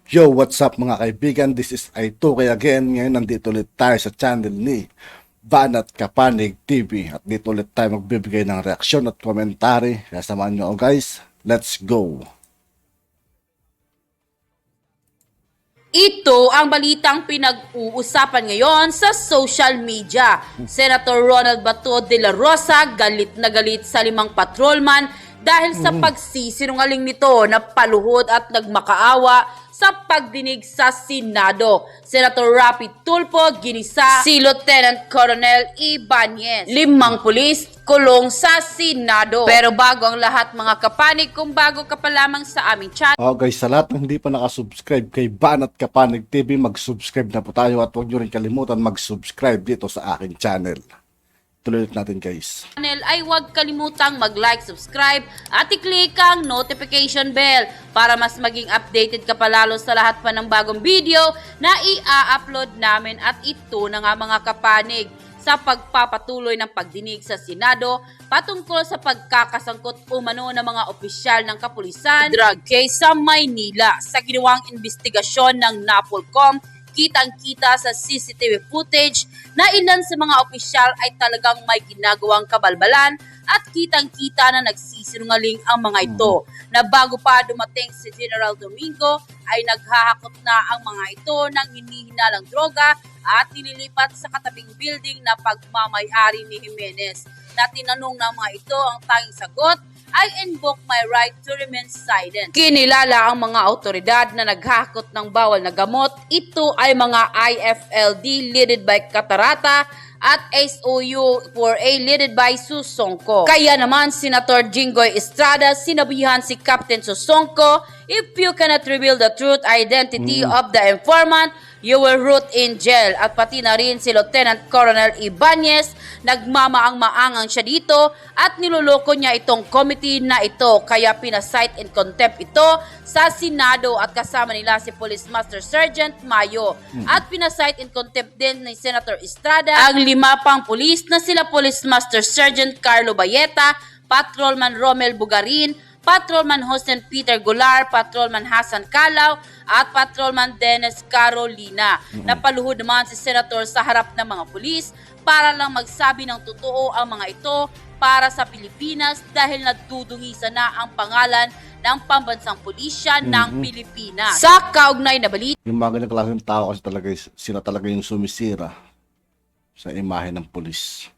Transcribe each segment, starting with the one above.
Yo, what's up mga kaibigan? This is I2K again. Ngayon nandito ulit tayo sa channel ni Banat Kapanig TV. At dito ulit tayo magbibigay ng reaksyon at komentary. Kaya samahan nyo ako guys. Let's go! Ito ang balitang pinag-uusapan ngayon sa social media. Senator Ronald Bato de la Rosa galit na galit sa 5 patrolman dahil sa pagsisinungaling nito na paluhod at nagmakaawa sa pagdinig sa Senado. Senator Rapi Tulfo ginisa si Lieutenant Colonel Ibanez. 5 pulis kulong sa Senado. Pero bago ang lahat mga kapanig, kung bago ka pa lamang sa aming channel. Guys, sa lahat ng hindi pa nakasubscribe kay Banat Kapanig TV, mag-subscribe na po tayo at huwag nyo rin kalimutan mag-subscribe dito sa aking channel. Tuloy natin guys. Ay huwag kalimutang mag-like, subscribe at i-click ang notification bell para mas maging updated ka palalo sa lahat pa ng bagong video na i-upload namin. At ito na nga mga kapanig, sa pagpapatuloy ng pagdinig sa Senado patungkol sa pagkakasangkot umano ng mga opisyal ng kapulisan drug case sa Maynila. Sa ginawang investigasyon ng NAPOLCOM, kitang-kita sa CCTV footage na ilan sa mga opisyal ay talagang may ginagawang kabalbalan at kitang-kita na nagsisinungaling ang mga ito, na bago pa dumating si General Domingo ay naghahakot na ang mga ito ng hinihinalang droga at nililipat sa katabing building na pagmamay-ari ni Jimenez. Na tinanong ng mga ito, ang tanging sagot, I invoke my right to remain silent. Kinilala ang mga otoridad na naghahakot ng bawal na gamot. Ito ay mga IFLD led by Catarata at SOU4A led by Susongko. Kaya naman Senator Jinggoy Estrada sinabihan si Captain Susongko, if you cannot reveal the truth identity of the informant, you will rot in jail. At pati na rin si Lieutenant Colonel Ibanez, nagmamaang-maangang siya dito at niloloko niya itong committee na ito, kaya pinasight in contempt ito sa Senado at kasama nila si Police Master Sergeant Mayo. At pinasight in contempt din ni Senator Estrada ang 5 pang pulis na sila Police Master Sergeant Carlo Bayeta, Patrolman Romel Bugarin, Patrolman Hossein Peter Golar, Patrolman Hassan Calao, at Patrolman Dennis Carolina. Napaluhod naman si Senator sa harap ng mga pulis para lang magsabi ng totoo ang mga ito para sa Pilipinas dahil nadudungisa na ang pangalan ng pambansang pulisya ng Pilipinas. Sa kaugnay na balita, Yung mga ganang klaseng tao kasi talaga, sila talaga yung sumisira sa imahe ng pulis.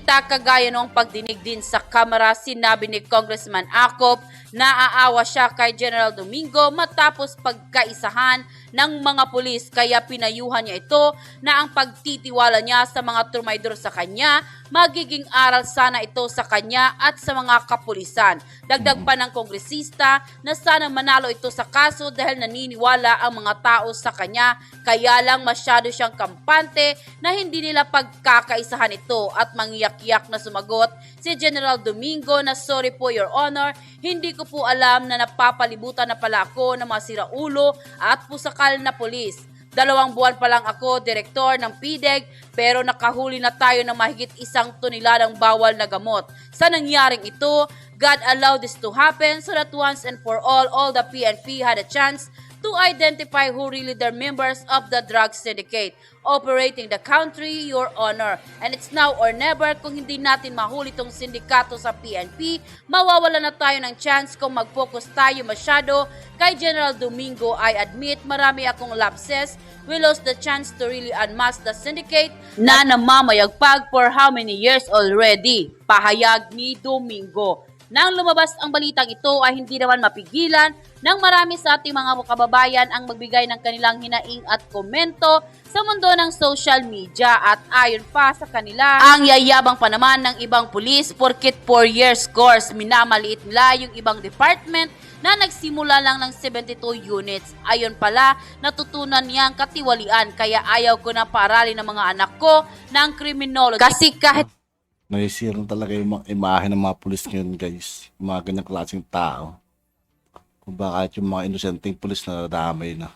kagaya noong pagdinig din sa Kamara, sinabi ni Congressman Acop na aawa siya kay General Domingo matapos pagkaisahan ng mga pulis, kaya pinayuhan niya ito na ang pagtitiwala niya sa mga trumaydor sa kanya magiging aral sana ito sa kanya at sa mga kapulisan. Dagdag pa ng kongresista na sana manalo ito sa kaso dahil naniniwala ang mga tao sa kanya, kaya lang masyado siyang kampante na hindi nila pagkakaisahan ito. At mangyak-yak na sumagot si General Domingo na, sorry po Your Honor, hindi ko po alam na napapalibutan na pala ako ng mga siraulo at pusakal na pulis. 2 buwan pa lang ako direktor ng PDEG pero nakahuli na tayo ng mahigit 1 toneladang bawal na gamot. Sa nangyaring ito, God allowed this to happen so that once and for all the PNP had a chance to identify who really the members of the drug syndicate operating the country, Your Honor. And it's now or never. Kung hindi natin mahuli tong sindikato sa PNP, mawawala na tayo ng chance kung mag-focus tayo masyado kay General Domingo. I admit, marami akong lapses. We lost the chance to really unmask the syndicate na namamayagpag for how many years already. Pahayag ni Domingo. Nang lumabas ang balitang ito ay hindi naman mapigilan ng marami sa ating mga kababayan ang magbigay ng kanilang hinaing at komento sa mundo ng social media. At ayon pa sa kanila, ang yayabang pa naman ng ibang pulis porket 4 years course, minamaliit nila yung ibang department na nagsimula lang ng 72 units. Ayon pala, natutunan niyang katiwalian, kaya ayaw ko na paaralin ng mga anak ko ng criminology. Kasi kahit Naisirang talaga yung mga imahe ng mga pulis ngayon guys. Yung mga ganyang klaseng tao. Kung bakit yung mga inosenteng pulis na nadamay na.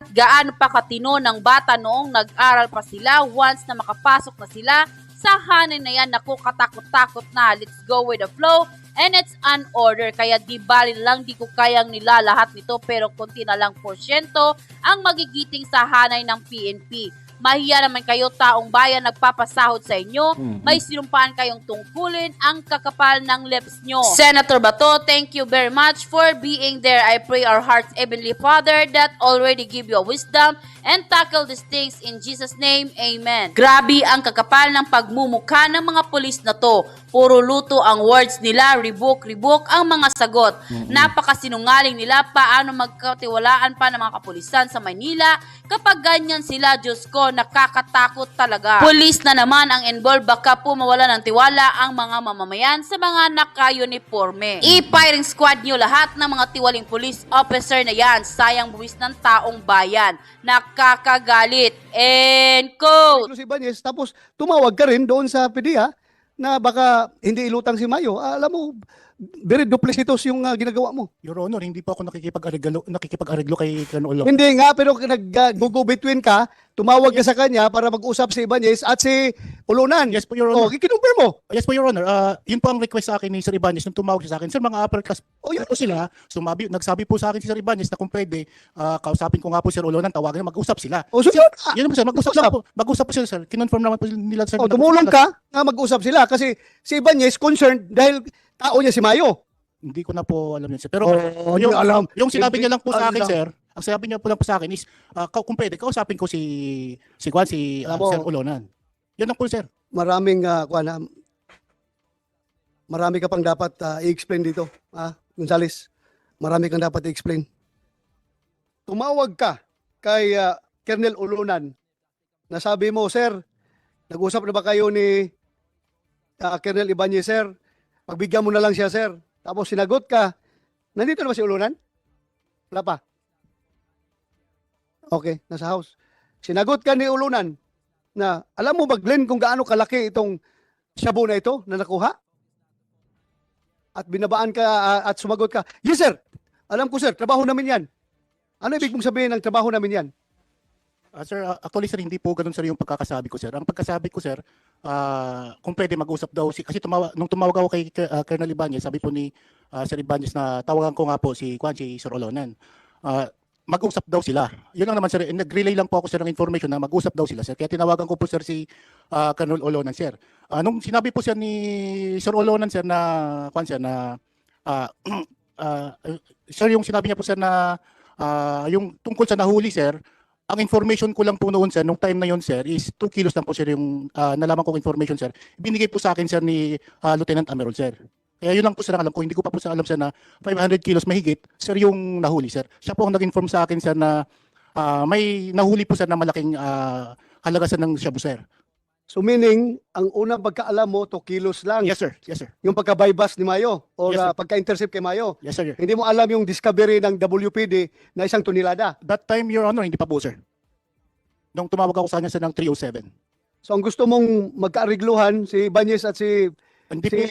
gaano pa katino ng bata noong nag-aral pa sila, once na makapasok na sila sa hanay na yan, naku, katakot-takot na. Let's go with the flow. And it's an order. Kaya di bali lang, di ko kayang nilalahat nito, pero konti na lang porsyento ang magigiting sa hanay ng PNP. Mahiya naman kayo, taong bayan, nagpapasahod sa inyo. May sinumpaan kayong tungkulin, ang kakapal ng lips nyo. Senator Bato, thank you very much for being there. I pray our hearts, Heavenly Father, that already give you a wisdom and tackle these things in Jesus' name. Amen. Grabe ang kakapal ng pagmumukha ng mga pulis na to. Puro luto ang words nila, ribok-ribok ang mga sagot. Napakasinungaling nila, paano magkatiwalaan pa ng mga kapulisan sa Maynila kapag ganyan sila. Diyos ko, nakakatakot talaga. Pulis na naman ang involved, baka po mawala ng tiwala ang mga mamamayan sa mga naka-uniforme. I-firing squad nyo lahat ng mga tiwaling police officer na yan. Sayang buwis ng taong bayan. Nakakagalit. End quote. Si Ibanez, tapos tumawag ka rin doon sa PDEA na baka hindi ilutang si Mayo. Alam mo, very duplicitous yung ginagawa mo. Your Honor, hindi po ako nakikipag-areglo kay Colonel Olo. Hindi nga, pero nag-go between ka, tumawag ka sa kanya para mag-usap si Ibanez at si Ulunan. Yes po, Your Honor. O, kinumpir mo. Yes po, Your Honor. Yun po ang request sa akin ni Sir Ibanez nung tumawag siya sa akin. Sir, mga upper class O, yun. po sila. Nagsabi po sa akin si Sir Ibanez na kung pwede, kausapin ko nga po Sir Ulunan, tawagan na mag-usap sila. O, so, Yun po, Sir. Mag-usap po sila, Sir. Kinonfirm naman po nila, Sir. o, tumulong ka na mag-usap sila kasi si Ibanez concerned dahil tao niya si Mayo. Hindi ko na po alam yun, Sir. Pero hindi alam. yung sinabi niya lang po sa akin, Alam. Sir, ang sinabi niya po lang po sa akin is, kung pwede, kausapin ko si Alam mo, Sir Ulunan. Yan lang po, Sir. Maraming, marami ka pang dapat i-explain dito. Gonzales, marami kang dapat i-explain. Tumawag ka kay Colonel Ulunan na sabi mo, Sir, nag-usap na ba kayo ni Colonel Ibanez, Sir? Pagbigyan mo na lang siya, Sir. Tapos sinagot ka, nandito na ba si Ulunan? Wala pa. Okay, nasa house. Sinagot ka ni Ulunan na, alam mo ba, Glenn, kung gaano kalaki itong shabu na ito na nakuha? At binabaan ka at sumagot ka, yes, sir. Alam ko, sir, trabaho namin yan. Ano ibig mong sabihin ng trabaho namin yan? Sir, actually, Sir, hindi po ganun, Sir, yung pagkakasabi ko, Sir. Ang pagkasabi ko, Sir, kung pwede mag-usap daw, kasi nung tumawag ako kay Colonel Ibanez, sabi po ni Sir Ibanez na tawagan ko nga po si Sir Olonan. Mag-usap daw sila. Yun lang naman, Sir. Nag-relay lang po ako, Sir, ng information na mag-usap daw sila, Sir. Kaya tinawagan ko po, Sir, si Colonel Olonan, Sir. Nung sinabi po siya ni Sir Olonan, Sir, na Sir, yung sinabi niya po, Sir, na yung tungkol sa nahuli, Sir, ang information ko lang po noon, Sir, nung time na yon, Sir, is 2 kilos lang po, Sir, yung nalaman kong information, Sir. Binigay po sa akin, Sir, ni Lieutenant Amerol, Sir. Kaya yun lang po, Sir, ang alam ko. Hindi ko pa po alam, Sir, na 500 kilos mahigit, Sir, yung nahuli, Sir. Siya po ang nag-inform sa akin, Sir, na may nahuli po, Sir, na malaking halaga, Sir, ng shabu, Sir. So meaning, ang unang pagkaalam mo, 2 kilos lang. Yes, Sir. Yes, Sir. Yung pagka-bypass ni Mayo o Yes, sir. pagka-intercept kay Mayo. Yes, Sir. Hindi mo alam yung discovery ng WPD na 1 tonelada. That time, Your Honor, hindi pa po, Sir. Nung tumawag ako sa kanya, Sir, ng 307. So ang gusto mong magkaarigluhan si Ibanez at si Hindi po,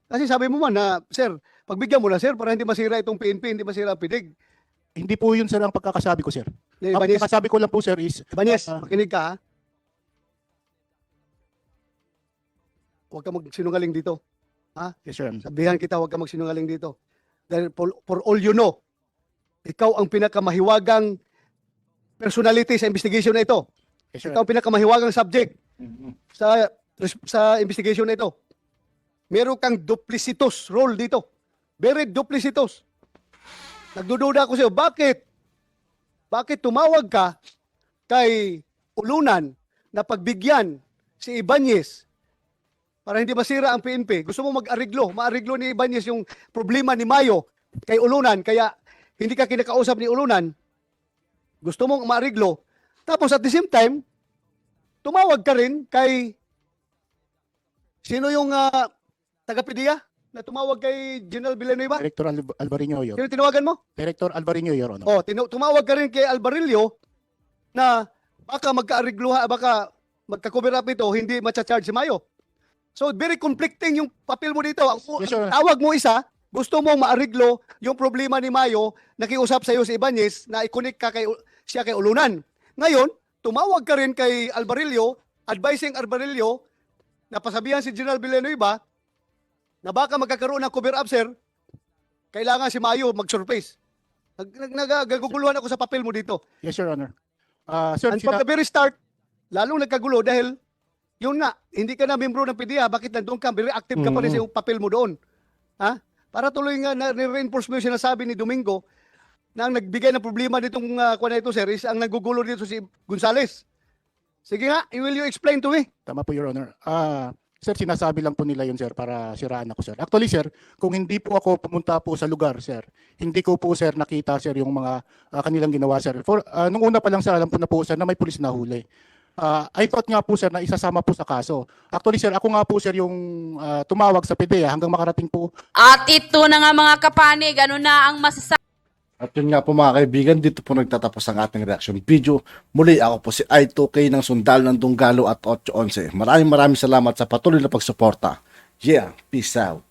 kasi sabi mo man na, sir, pagbigyan mo na, sir, para hindi masira itong PNP, hindi masira ang PIDIG. hindi po yun, Sir, ang pagkakasabi ko, Sir. Ni Ang Ibanez, pagkakasabi ko lang po, Sir, is Ibanez, Ah. makinig ka, ha? Huwag ka magsinungaling dito. yes, Sir. Sabihan kita, huwag ka magsinungaling dito. Dahil for all you know, ikaw ang pinakamahiwagang personality sa investigation na ito. Yes, Sir. Ikaw ang pinakamahiwagang subject sa investigation na ito. Meron kang duplicitous role dito. Very duplicitous. Nagdududa ako sa iyo, bakit? Bakit tumawag ka kay Ulunan na pagbigyan si Ibanez para hindi masira ang PNP? Gusto mo maariglo ni Ibanez yung problema ni Mayo kay Ulunan, kaya hindi ka kinakausap ni Ulunan. Gusto mong maariglo. Tapos at the same time, tumawag ka rin kay sino yung taga-PDEA na tumawag kay General Villanueva? Director Alvarinho, Your Sino tinawagan mo? Director Alvarinho, Your Honor. Oh, tumawag ka rin kay Albarillo na baka magka-arigluha, baka magka-cover up ito, hindi matcha-charge si Mayo. So very conflicting yung papel mo dito. Yes, sir. Tawag mo isa, gusto mo maariglo yung problema ni Mayo, nakiusap sa iyo si Ibanez na i-connect ka siya kay Ulunan. Ngayon, tumawag ka rin kay Albarillo, advising Albarillo napasabihan si General Villanueva na baka magkakaroon ng cover up, sir, kailangan si Mayo mag-surface. Nagaguguluhan ako sa papel mo dito. Yes, Your Honor. Sir, And from the very start, lalong nagkagulo dahil yun nga, hindi ka na membro ng PDEA, bakit nandun ka? Very active ka pa rin sa yung papel mo doon. Ha? Para tuloy nga na reinforce mo yung sinasabi ni Domingo na ang nagbigay ng problema nitong kuwan na ito, sir, is ang nagugulo dito si Gonzales. Sige nga, will you explain to me? tama po, Your Honor. Sir, sinasabi lang po nila yun, sir, para siraan ako, sir. Actually, sir, kung hindi po ako pumunta po sa lugar, sir, hindi ko po, sir, nakita, sir, yung mga kanilang ginawa, sir. Nung una pa lang, sir, alam ko na po, sir, na may pulis na huli. I thought nga po, sir, na isasama po sa kaso. Actually, sir, ako nga po, sir, yung tumawag sa PDEA hanggang makarating po. At ito na nga mga kapanig, ano na ang masasabi At yun nga po mga kaibigan, dito po nagtatapos ang ating reaction video. Muli ako po si I2K ng Sundalo ng Dunggalo at 811. Maraming salamat sa patuloy na pagsuporta. Yeah, peace out.